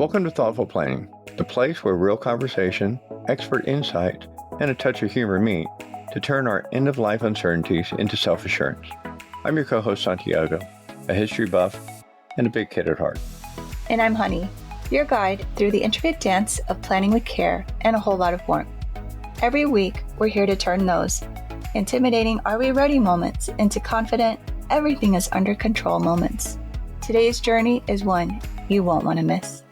Welcome to Thoughtful Planning, the place where real conversation, expert insight, and a touch of humor meet to turn our end-of-life uncertainties into self-assurance. I'm your co-host Santiago, a history buff and a big kid at heart. And I'm Honey, your guide through the intricate dance of planning with care and a whole lot of warmth. Every week, we're here to turn those intimidating "are we ready" moments into confident everything is under control moments. Today's journey is one you won't want to miss.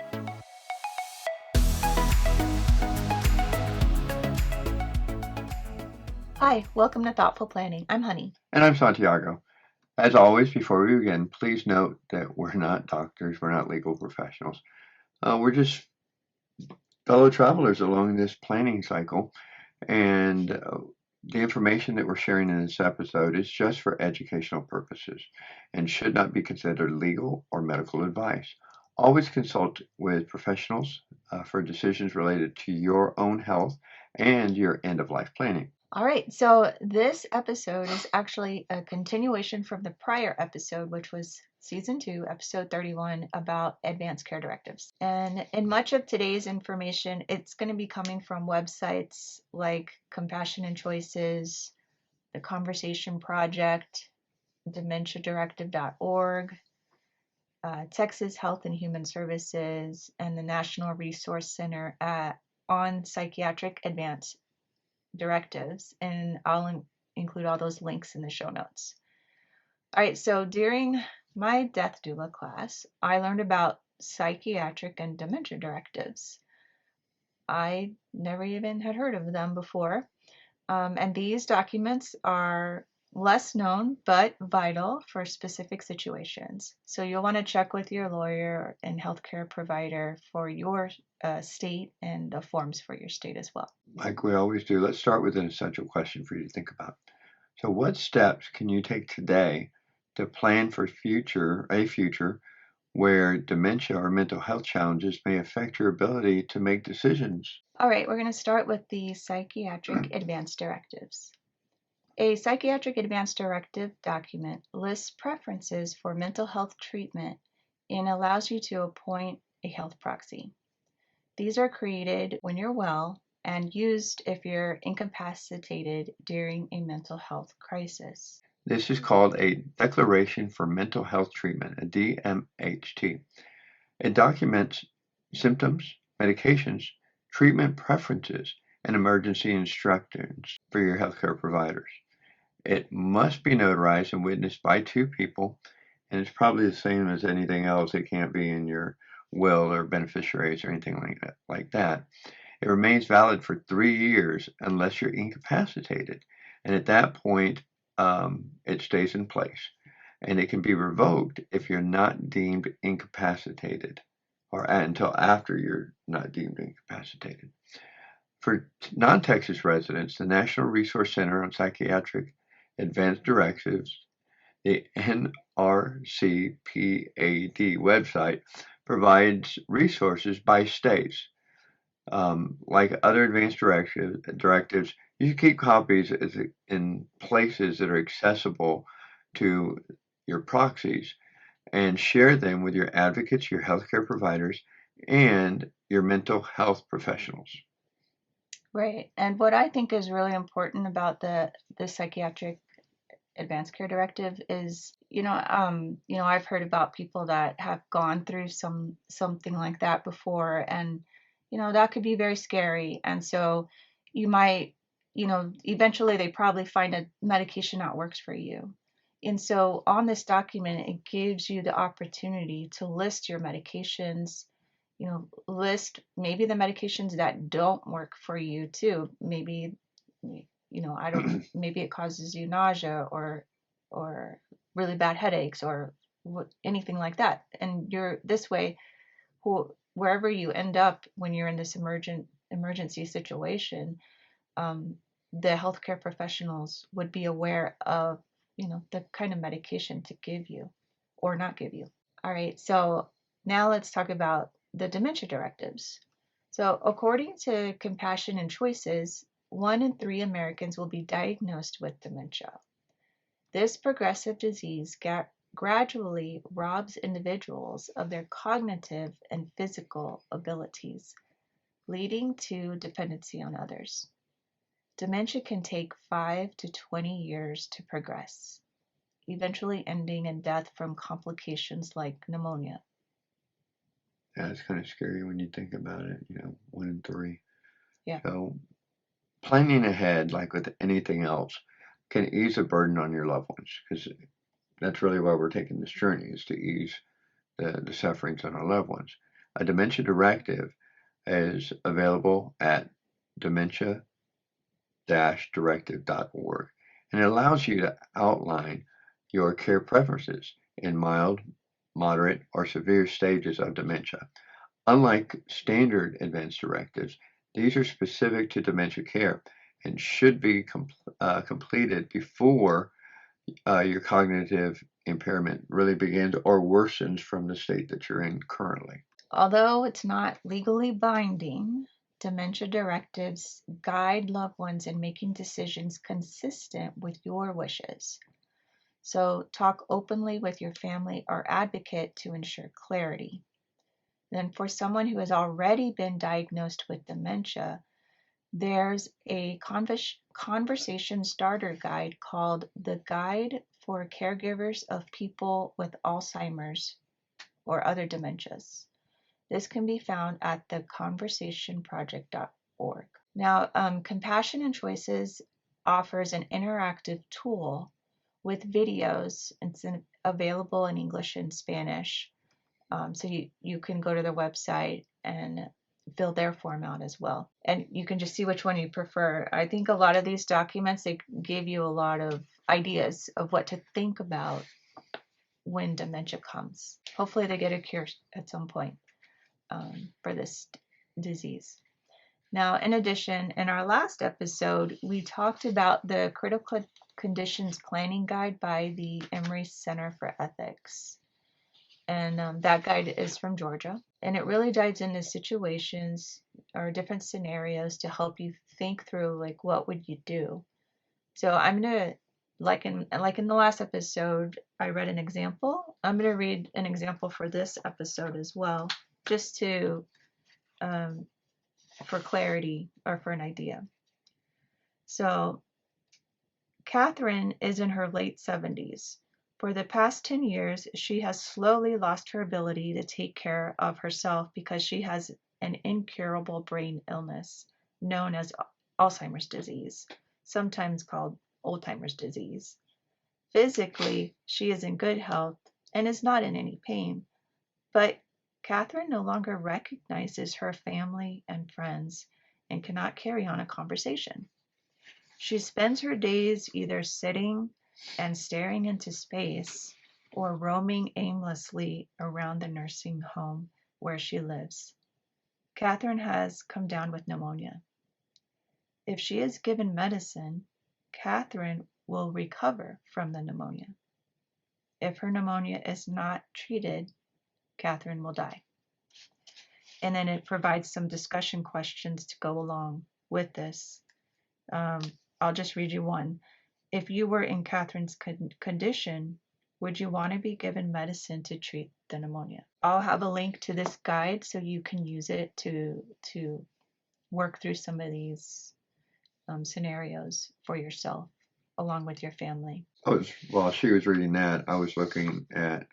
Hi, welcome to Thoughtful Planning. I'm Honey. And I'm Santiago. As always, before we begin, please note that we're not doctors, we're not legal professionals. We're just fellow travelers along this planning cycle, and the information that we're sharing in this episode is just for educational purposes and should not be considered legal or medical advice. Always consult with professionals for decisions related to your own health and your end-of-life planning. All right, so this episode is actually a continuation from the prior episode, which was Season 2, Episode 31, about advanced care directives. And in much of today's information, it's going to be coming from websites like Compassion and Choices, the Conversation Project, dementia-directive.org, Texas Health and Human Services, and the National Resource Center on Psychiatric Advanced Directives, and I'll include all those links in the show notes. All right, so during my death doula class, I learned about psychiatric and dementia directives. I never even had heard of them before, and these documents are less known but vital for specific situations. So you'll want to check with your lawyer and healthcare provider for your state and the forms for your state as well. Like we always do, let's start with an essential question for you to think about. So what steps can you take today to plan for a future where dementia or mental health challenges may affect your ability to make decisions? All right, we're going to start with the psychiatric advanced directives. A psychiatric advanced directive document lists preferences for mental health treatment and allows you to appoint a health proxy. These are created when you're well and used if you're incapacitated during a mental health crisis. This is called a Declaration for Mental Health Treatment, a DMHT. It documents symptoms, medications, treatment preferences, and emergency instructions for your healthcare providers. It must be notarized and witnessed by two people, and it's probably the same as anything else. It can't be in your will or beneficiaries or anything like that. It remains valid for 3 years unless you're incapacitated, and at that point, it stays in place. And it can be revoked if you're not deemed incapacitated, or until after you're not deemed incapacitated. For non-Texas residents, the National Resource Center on Psychiatric Advanced Directives, the NRCPAD website, provides resources by states. Like other advanced directives, you should keep copies in places that are accessible to your proxies and share them with your advocates, your healthcare providers, and your mental health professionals. Right, and what I think is really important about the psychiatric advanced care directive is, I've heard about people that have gone through something like that before, and that could be very scary. And so you might, eventually they probably find a medication that works for you. And so on this document, it gives you the opportunity to list your medications, list maybe the medications that don't work for you too. Maybe, maybe it causes you nausea or really bad headaches or anything like that. And you're this way, wherever you end up when you're in this emergency situation, the healthcare professionals would be aware of, the kind of medication to give you or not give you. All right, so now let's talk about the dementia directives. So according to Compassion and Choices, 1 in 3 Americans will be diagnosed with dementia. This progressive disease gradually robs individuals of their cognitive and physical abilities, leading to dependency on others. Dementia can take 5 to 20 years to progress, eventually ending in death from complications like pneumonia. Yeah, it's kind of scary when you think about it, 1 in 3. Yeah. So planning ahead, like with anything else, can ease the burden on your loved ones, because that's really why we're taking this journey, is to ease the sufferings on our loved ones. A dementia directive is available at dementia-directive.org, and it allows you to outline your care preferences in mild, moderate, or severe stages of dementia. Unlike standard advanced directives, these are specific to dementia care and should be completed before your cognitive impairment really begins or worsens from the state that you're in currently. Although it's not legally binding, dementia directives guide loved ones in making decisions consistent with your wishes. So talk openly with your family or advocate to ensure clarity. Then for someone who has already been diagnosed with dementia, there's a conversation starter guide called The Guide for Caregivers of People with Alzheimer's or Other Dementias. This can be found at theconversationproject.org. Now, Compassion and Choices offers an interactive tool with videos. It's available in English and Spanish. So you can go to their website and fill their form out as well. And you can just see which one you prefer. I think a lot of these documents, they give you a lot of ideas of what to think about when dementia comes. Hopefully they get a cure at some point for this disease. Now, in addition, in our last episode, we talked about the Critical Conditions Planning Guide by the Emory Center for Ethics. And that guide is from Georgia. And it really dives into situations or different scenarios to help you think through, like, what would you do? So I'm going to, like in the last episode, I read an example. I'm going to read an example for this episode as well, just to for clarity or for an idea. So Catherine is in her late 70s. For the past 10 years, she has slowly lost her ability to take care of herself because she has an incurable brain illness known as Alzheimer's disease, sometimes called Oldtimer's disease. Physically, she is in good health and is not in any pain, but Catherine no longer recognizes her family and friends and cannot carry on a conversation. She spends her days either sitting and staring into space or roaming aimlessly around the nursing home where she lives. Catherine has come down with pneumonia. If she is given medicine, Catherine will recover from the pneumonia. If her pneumonia is not treated, Catherine will die. And then it provides some discussion questions to go along with this. I'll just read you one. If you were in Catherine's condition, would you want to be given medicine to treat the pneumonia? I'll have a link to this guide so you can use it to work through some of these scenarios for yourself along with your family. While she was reading that, I was looking at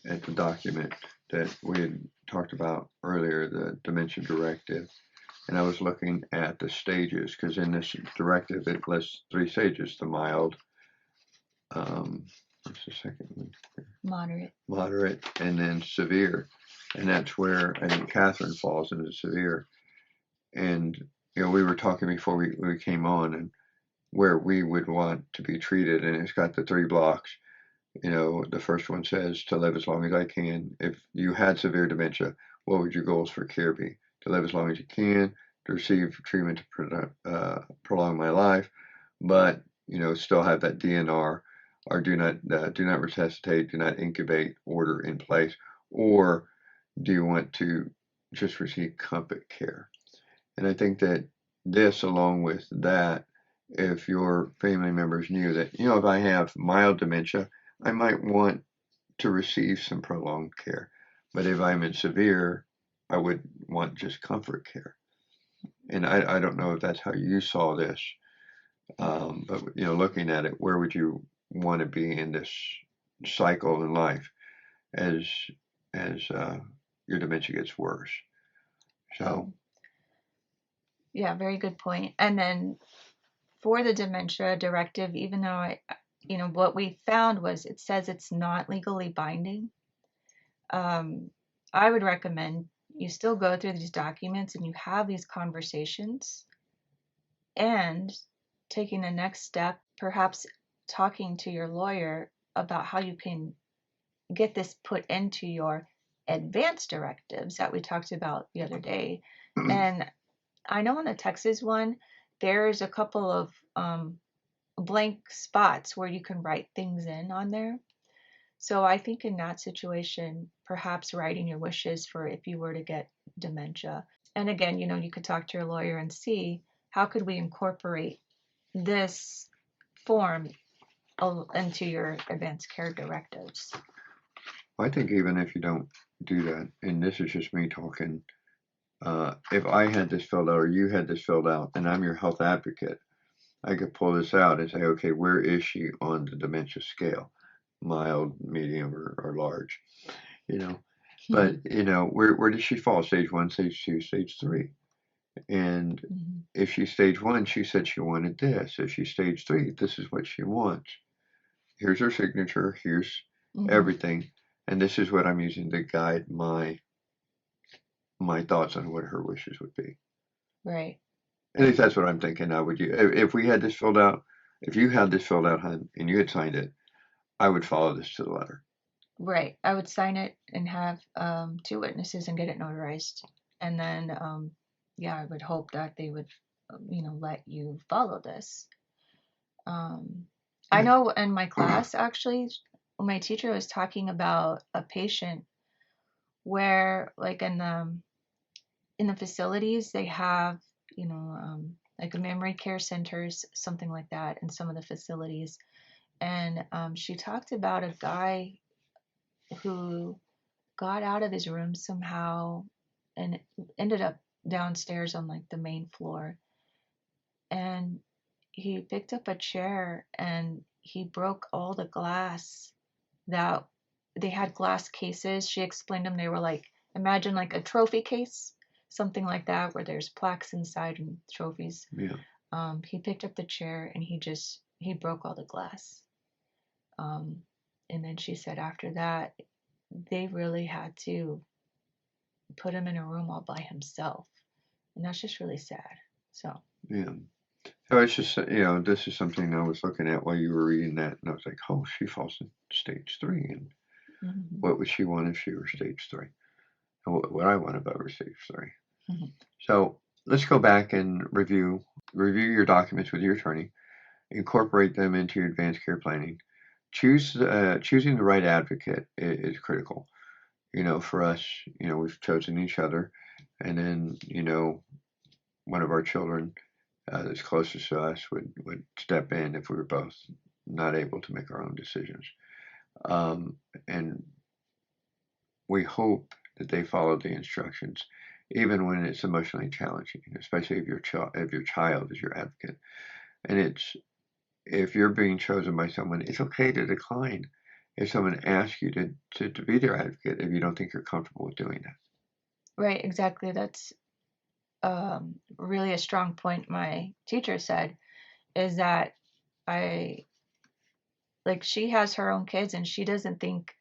the document that we had talked about earlier, the dementia directive, and I was looking at the stages, because in this directive it lists 3 stages: the mild, what's the second one? Moderate, and then severe. And that's where I think Catherine falls into severe. And we were talking before we came on, and where we would want to be treated, and it's got the 3 blocks. The first one says to live as long as I can. If you had severe dementia, what would your goals for care be? To live as long as you can, to receive treatment to prolong my life, but still have that DNR, or do not resuscitate, do not incubate order in place, or do you want to just receive comfort care? And I think that this, along with that, if your family members knew that, if I have mild dementia, I might want to receive some prolonged care. But if I'm in severe, I would want just comfort care. And I don't know if that's how you saw this, but looking at it, where would you want to be in this cycle in life as your dementia gets worse? So, yeah, very good point. And then for the dementia directive, even though what we found was it says it's not legally binding. I would recommend you still go through these documents and you have these conversations and taking the next step, perhaps talking to your lawyer about how you can get this put into your advanced directives that we talked about the other day. And I know in the Texas one, there's a couple of blank spots where you can write things in on there. So I think in that situation, perhaps writing your wishes for if you were to get dementia. And again, you could talk to your lawyer and see how could we incorporate this form into your advanced care directives. I think even if you don't do that, and this is just me talking, if I had this filled out or you had this filled out and I'm your health advocate, I could pull this out and say, okay, where is she on the dementia scale? Mild, medium, or large, But, where does she fall? Stage 1, stage 2, stage 3. And if she's stage 1, she said she wanted this. If she's stage 3, this is what she wants. Here's her signature. Here's everything. And this is what I'm using to guide my thoughts on what her wishes would be. Right. At least that's what I'm thinking. I would if we had this filled out, if you had this filled out, hun, and you had signed it, I would follow this to the letter. Right. I would sign it and have 2 witnesses and get it notarized. And then, I would hope that they would, let you follow this. I know in my class, actually, my teacher was talking about a patient where, like in the facilities, they have, like a memory care centers, something like that, in some of the facilities. And she talked about a guy who got out of his room somehow and ended up downstairs on like the main floor. And he picked up a chair and he broke all the glass that they had glass cases. She explained them. They were like, imagine like a trophy case, something like that, where there's plaques inside and trophies. Yeah. He picked up the chair and he broke all the glass. And then she said after that, they really had to put him in a room all by himself. And that's just really sad. So. Yeah. So it's just, this is something I was looking at while you were reading that, and I was like, oh, she falls in stage 3. And what would she want if she were stage 3? And what would I want if I were stage 3? So let's go back and review your documents with your attorney, incorporate them into your advanced care planning. Choosing the right advocate is critical. For us, we've chosen each other, and then, one of our children that's closest to us would step in if we were both not able to make our own decisions. And we hope that they follow the instructions, even when it's emotionally challenging, especially if your child is your advocate. And if you're being chosen by someone, it's okay to decline if someone asks you to be their advocate if you don't think you're comfortable with doing that. Right, exactly. That's really a strong point my teacher said, is that she has her own kids and she doesn't think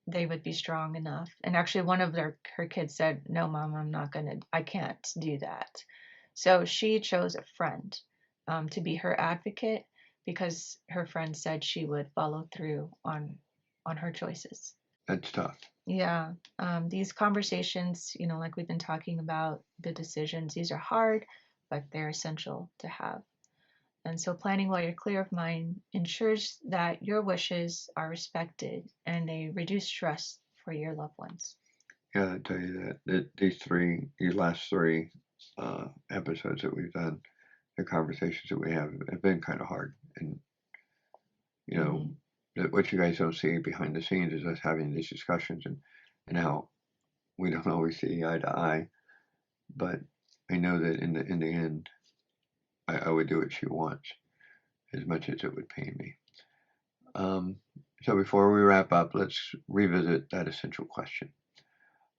they would be strong enough. And actually one of her kids said, no, Mom, I can't do that. So she chose a friend to be her advocate because her friend said she would follow through on her choices. That's tough. Yeah. These conversations, like we've been talking about, the decisions, these are hard, but they're essential to have. And so planning while you're clear of mind ensures that your wishes are respected and they reduce stress for your loved ones. Yeah, I tell you that these last 3 episodes that we've done, the conversations that we have been kind of hard. And, what you guys don't see behind the scenes is us having these discussions and how we don't always see eye to eye. But I know that in the end, I would do what she wants, as much as it would pain me. So before we wrap up, let's revisit that essential question.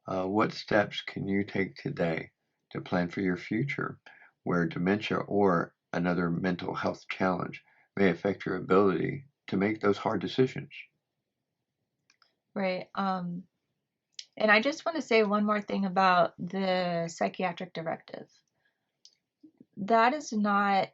What steps can you take today to plan for your future where dementia or another mental health challenge may affect your ability to make those hard decisions? Right. And I just want to say one more thing about the psychiatric directive. That is not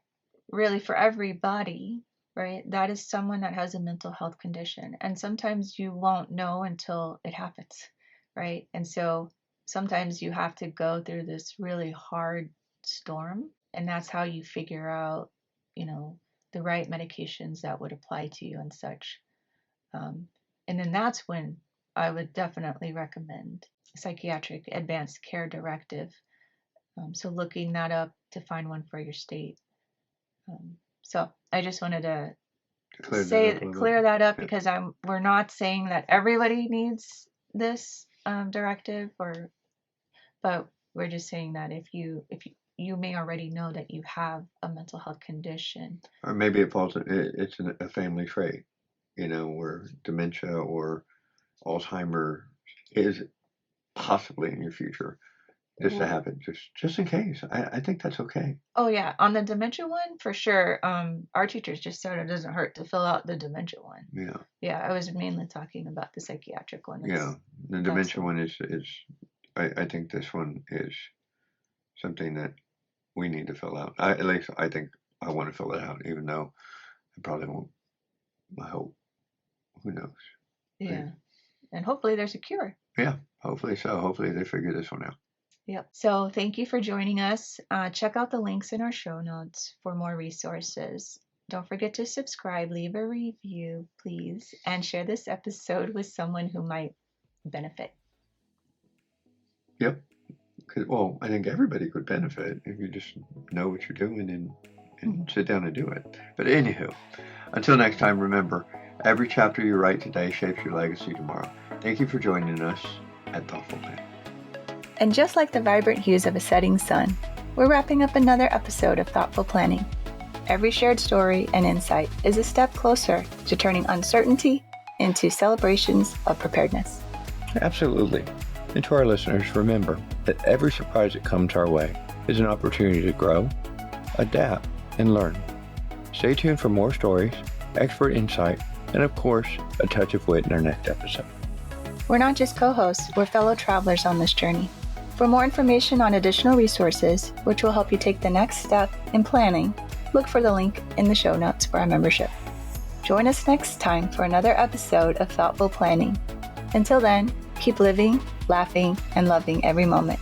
really for everybody, right? That is someone that has a mental health condition. And sometimes you won't know until it happens, right? And so sometimes you have to go through this really hard storm. And that's how you figure out, the right medications that would apply to you and such. And then that's when I would definitely recommend psychiatric advanced care directive. So looking that up to find one for your state. So I just wanted to clear that up because we're not saying that everybody needs this directive, but we're just saying that if you may already know that you have a mental health condition, or maybe it's a family trait, where dementia or Alzheimer is possibly in your future. Just to have it, just in case. I think that's okay. Oh yeah, on the dementia one for sure. Our teachers just said it doesn't hurt to fill out the dementia one. Yeah. Yeah, I was mainly talking about the psychiatric one. Yeah, the dementia one is. I think this one is something that we need to fill out. At least I think I want to fill it out, even though I probably won't. I hope. Who knows? Yeah, and hopefully there's a cure. Yeah, hopefully so. Hopefully they figure this one out. Yep. So thank you for joining us. Check out the links in our show notes for more resources. Don't forget to subscribe, leave a review, please, and share this episode with someone who might benefit. Yep. Well, I think everybody could benefit if you just know what you're doing and sit down and do it. But anywho, until next time, remember, every chapter you write today shapes your legacy tomorrow. Thank you for joining us at Thoughtful Planning. And just like the vibrant hues of a setting sun, we're wrapping up another episode of Thoughtful Planning. Every shared story and insight is a step closer to turning uncertainty into celebrations of preparedness. Absolutely. And to our listeners, remember that every surprise that comes our way is an opportunity to grow, adapt, and learn. Stay tuned for more stories, expert insight, and of course, a touch of wit in our next episode. We're not just co-hosts, we're fellow travelers on this journey. For more information on additional resources, which will help you take the next step in planning, look for the link in the show notes for our membership. Join us next time for another episode of Thoughtful Planning. Until then, keep living, laughing, and loving every moment.